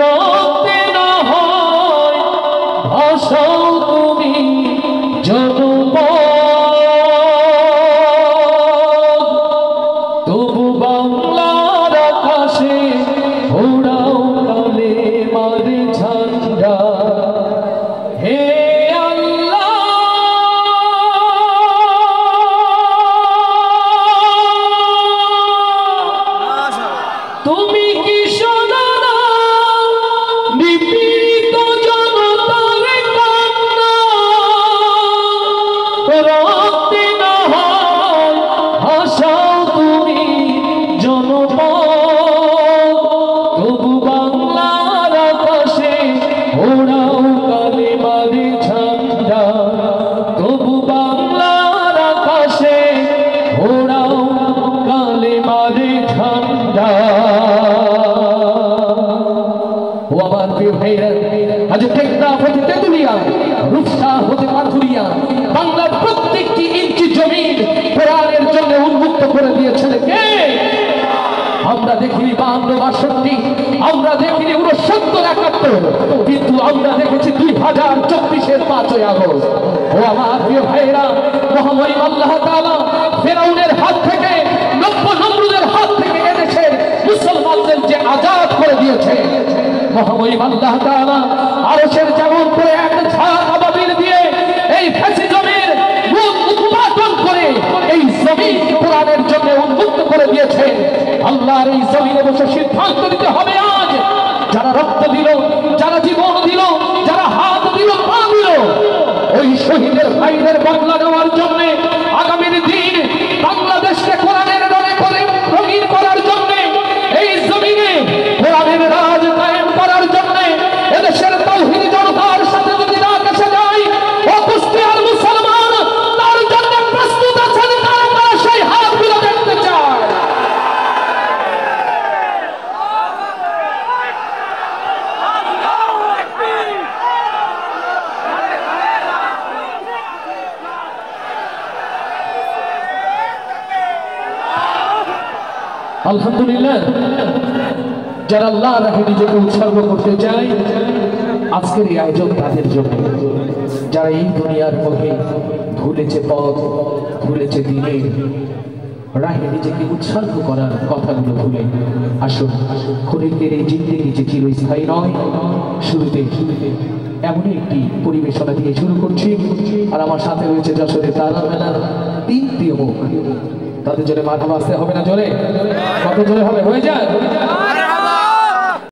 রক্তে না হয় ভাষাও তুমি জনপদ, তবু বাংলার আকাশে ওড়াও কালেমার ঝান্ডা। হে তুমি কি শোনো না নিপীড়িত জনতার কান্না? রক্তে না হয় ভাষাও তুমি জনপদ, তবু বাংলার আকাশে ওড়াও কালেমার ঝান্ডা। তবু বাংলার আকাশে ওড়াও কালেমার ঝান্ডা। ও আমার প্রিয় ভাইরা, আজ টেকনাফ হতে তেঁতুলিয়া, রূপসা হতে পাথুরিয়া, বাংলার প্রত্যেকটি ইঞ্চি জমিন কোরআনের জন্য উন্মুক্ত করে দিয়েছেন কে? আমরা দেখিনি 52-62, আমরা দেখিনি 69-71, কিন্তু আমরা দেখেছি 2024-এর 5ই আগস্ট। ও আমার প্রিয় ভাইরা, মহামহিম আল্লাহ তাআলা ফেরাউনের হাত থেকে, নমরুদের হাত থেকে এদেশের মুসলমানদের যে আজাদ করে দিয়েছে, মহামহিম আল্লাহ তাআলা আরশের যেমন করে এক ঝাঁক আবাবিল দিয়ে এই ফ্যাসিজমের মুখ উৎপাদন করে এই জমিন কোরআনের জন্য উন্মুক্ত করে দিয়েছে। আল্লাহর এই জমিনে বসে সিদ্ধান্ত নিতে হবে আজ, যারা রক্ত দিল, যারা জীবন দিল, যারা হাত দিল, পা দিল, ওই শহীদের ভাইদের বদলা নেওয়ার জন্য আগামীর দিন বাংলাদেশকে কোরআনের রঙে করে রঙিন করার জন্য, এই জমিনে কোরআনের রাজ কায়েম করার জন্য, এদেশের তাওহীদ জনতার সাথে যদি না এসে যায়, ও কুষ্টিয়ার মুসলমান তার জন্য প্রস্তুত আছেন, তারা সেই হাতগুলো দেখতে চায়। আলহামদুলিল্লাহ, যারা আল্লাহর রাহে নিজেকে উৎসর্গ করতে চায়, আজকের এই আয়োজন তাদের জন্য। যারা এই দুনিয়ার মুখে ভুলেছে পথ, ভুলেছে দিনের রাহে নিজেকে উৎসর্গ করার কথাগুলো ভুলে আসুন। ক্ষণিকের এই জিন্দেগি যে চিরস্থায়ী নয়, শুরুতে এমনই একটি পরিবেশনা দিয়ে শুরু করছি। আর আমার সাথে রয়েছে যশোরের তারা মেলার 3 প্রিয় মুখ, তাদের জন্য মাথা বাঁচতে হবে না জোরে? কত জোরে হবে? হয়ে যায়।